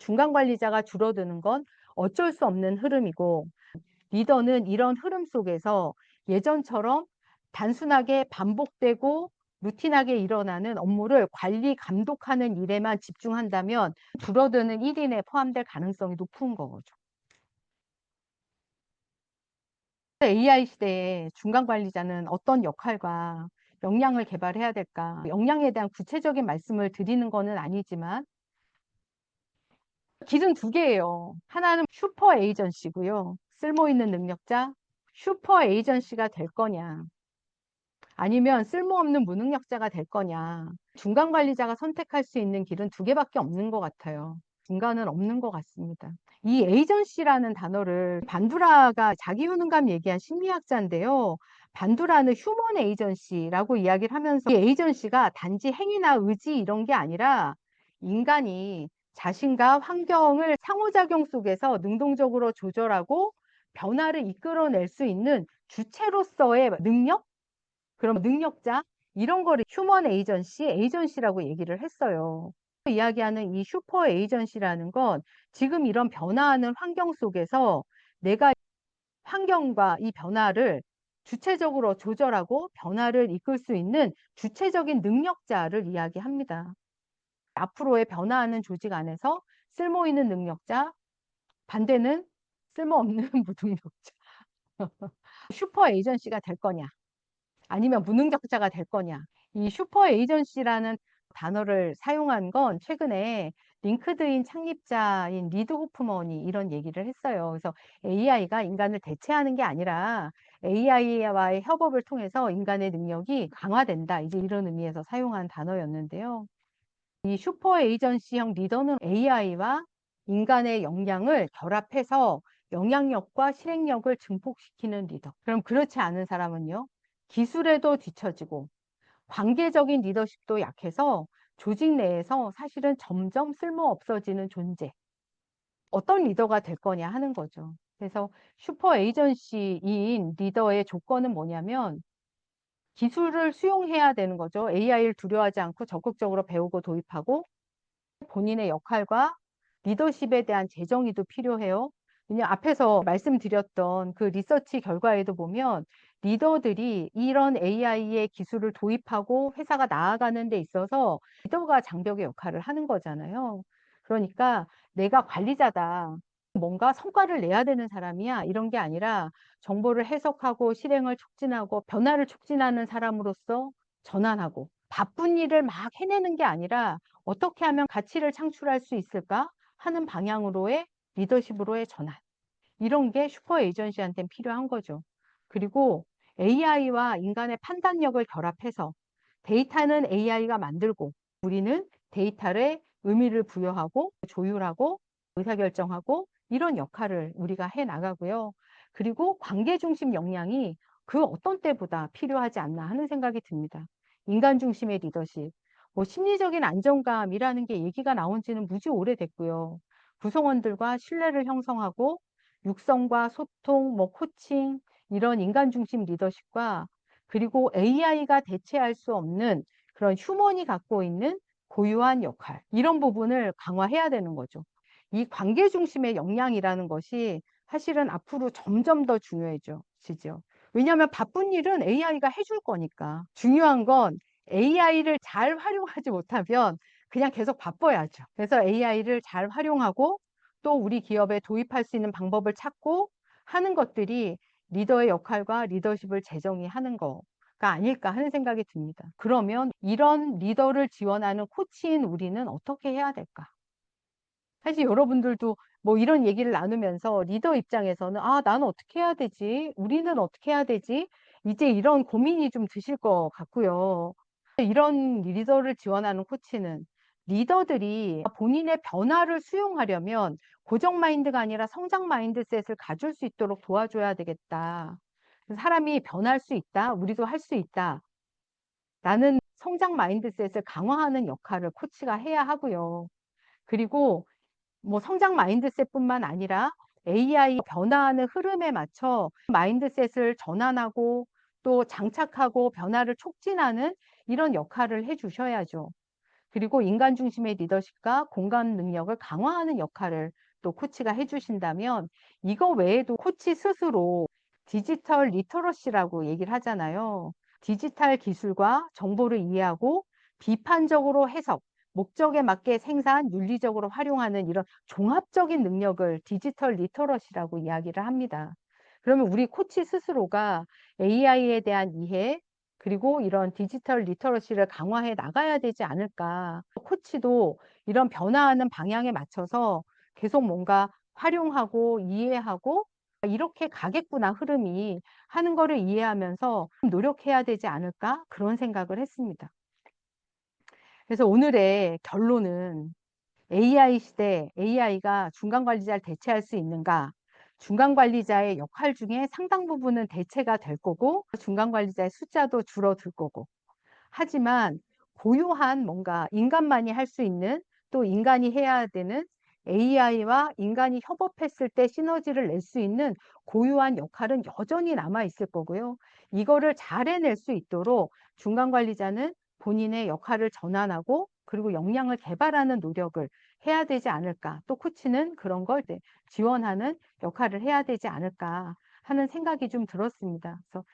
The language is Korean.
중간 관리자가 줄어드는 건 어쩔 수 없는 흐름이고, 리더는 이런 흐름 속에서 예전처럼 단순하게 반복되고 루틴하게 일어나는 업무를 관리, 감독하는 일에만 집중한다면 줄어드는 1인에 포함될 가능성이 높은 거죠. AI 시대에 중간 관리자는 어떤 역할과 역량을 개발해야 될까? 역량에 대한 구체적인 말씀을 드리는 거는 아니지만 길은 두 개예요. 하나는 슈퍼 에이전시고요. 쓸모 있는 능력자, 슈퍼 에이전시가 될 거냐, 아니면 쓸모없는 무능력자가 될 거냐. 중간 관리자가 선택할 수 있는 길은 두 개밖에 없는 것 같아요. 중간은 없는 것 같습니다. 이 에이전시라는 단어를 반두라가 자기 효능감 얘기한 심리학자인데요. 반두라는 휴먼 에이전시라고 이야기를 하면서 이 에이전시가 단지 행위나 의지 이런 게 아니라 인간이 자신과 환경을 상호작용 속에서 능동적으로 조절하고 변화를 이끌어낼 수 있는 주체로서의 능력? 그럼 능력자? 이런 거를 휴먼 에이전시, 에이전시라고 얘기를 했어요. 이야기하는 이 슈퍼 에이전시라는 건 지금 이런 변화하는 환경 속에서 내가 환경과 이 변화를 주체적으로 조절하고 변화를 이끌 수 있는 주체적인 능력자를 이야기합니다. 앞으로의 변화하는 조직 안에서 쓸모 있는 능력자, 반대는 쓸모없는 무능력자. 슈퍼 에이전시가 될 거냐? 아니면 무능력자가 될 거냐. 이 슈퍼 에이전시라는 단어를 사용한 건 최근에 링크드인 창립자인 리드 호프먼이 이런 얘기를 했어요. 그래서 AI가 인간을 대체하는 게 아니라 AI와의 협업을 통해서 인간의 능력이 강화된다. 이제 이런 의미에서 사용한 단어였는데요. 이 슈퍼 에이전시형 리더는 AI와 인간의 역량을 결합해서 영향력과 실행력을 증폭시키는 리더. 그럼 그렇지 않은 사람은요? 기술에도 뒤처지고 관계적인 리더십도 약해서 조직 내에서 사실은 점점 쓸모 없어지는 존재. 어떤 리더가 될 거냐 하는 거죠. 그래서 슈퍼 에이전시인 리더의 조건은 뭐냐면 기술을 수용해야 되는 거죠. AI를 두려워하지 않고 적극적으로 배우고 도입하고 본인의 역할과 리더십에 대한 재정의도 필요해요. 왜냐 앞에서 말씀드렸던 그 리서치 결과에도 보면 리더들이 이런 AI의 기술을 도입하고 회사가 나아가는 데 있어서 리더가 장벽의 역할을 하는 거잖아요. 그러니까 내가 관리자다. 뭔가 성과를 내야 되는 사람이야. 이런 게 아니라 정보를 해석하고 실행을 촉진하고 변화를 촉진하는 사람으로서 전환하고 바쁜 일을 막 해내는 게 아니라 어떻게 하면 가치를 창출할 수 있을까 하는 방향으로의 리더십으로의 전환. 이런 게 슈퍼 에이전시한테는 필요한 거죠. 그리고 AI와 인간의 판단력을 결합해서 데이터는 AI가 만들고 우리는 데이터에 의미를 부여하고 조율하고 의사결정하고 이런 역할을 우리가 해 나가고요. 그리고 관계 중심 역량이 그 어떤 때보다 필요하지 않나 하는 생각이 듭니다. 인간 중심의 리더십. 뭐 심리적인 안정감이라는 게 얘기가 나온 지는 무지 오래됐고요. 구성원들과 신뢰를 형성하고 육성과 소통, 뭐 코칭, 이런 인간 중심 리더십과 그리고 AI가 대체할 수 없는 그런 휴먼이 갖고 있는 고유한 역할, 이런 부분을 강화해야 되는 거죠. 이 관계 중심의 역량이라는 것이 사실은 앞으로 점점 더 중요해지죠. 왜냐하면 바쁜 일은 AI가 해줄 거니까. 중요한 건 AI를 잘 활용하지 못하면 그냥 계속 바빠야죠. 그래서 AI를 잘 활용하고 또 우리 기업에 도입할 수 있는 방법을 찾고 하는 것들이 리더의 역할과 리더십을 재정의하는 거가 아닐까 하는 생각이 듭니다. 그러면 이런 리더를 지원하는 코치인 우리는 어떻게 해야 될까? 사실 여러분들도 뭐 이런 얘기를 나누면서 리더 입장에서는 아, 나는 어떻게 해야 되지? 우리는 어떻게 해야 되지? 이제 이런 고민이 좀 드실 것 같고요. 이런 리더를 지원하는 코치는 리더들이 본인의 변화를 수용하려면 고정 마인드가 아니라 성장 마인드셋을 가질 수 있도록 도와줘야 되겠다. 사람이 변할 수 있다. 우리도 할 수 있다. 라는 성장 마인드셋을 강화하는 역할을 코치가 해야 하고요. 그리고 뭐 성장 마인드셋뿐만 아니라 AI 변화하는 흐름에 맞춰 마인드셋을 전환하고 또 장착하고 변화를 촉진하는 이런 역할을 해 주셔야죠. 그리고 인간 중심의 리더십과 공감 능력을 강화하는 역할을 또 코치가 해주신다면 이거 외에도 코치 스스로 디지털 리터러시라고 얘기를 하잖아요. 디지털 기술과 정보를 이해하고 비판적으로 해석, 목적에 맞게 생산, 윤리적으로 활용하는 이런 종합적인 능력을 디지털 리터러시라고 이야기를 합니다. 그러면 우리 코치 스스로가 AI에 대한 이해, 그리고 이런 디지털 리터러시를 강화해 나가야 되지 않을까. 코치도 이런 변화하는 방향에 맞춰서 계속 뭔가 활용하고 이해하고 이렇게 가겠구나, 흐름이 하는 거를 이해하면서 노력해야 되지 않을까? 그런 생각을 했습니다. 그래서 오늘의 결론은 AI 시대, AI가 중간 관리자를 대체할 수 있는가? 중간 관리자의 역할 중에 상당 부분은 대체가 될 거고, 중간 관리자의 숫자도 줄어들 거고. 하지만 고유한 뭔가 인간만이 할 수 있는, 또 인간이 해야 되는, AI와 인간이 협업했을 때 시너지를 낼 수 있는 고유한 역할은 여전히 남아 있을 거고요. 이거를 잘 해낼 수 있도록 중간 관리자는 본인의 역할을 전환하고 그리고 역량을 개발하는 노력을 해야 되지 않을까. 또 코치는 그런 걸 지원하는 역할을 해야 되지 않을까 하는 생각이 좀 들었습니다. 그래서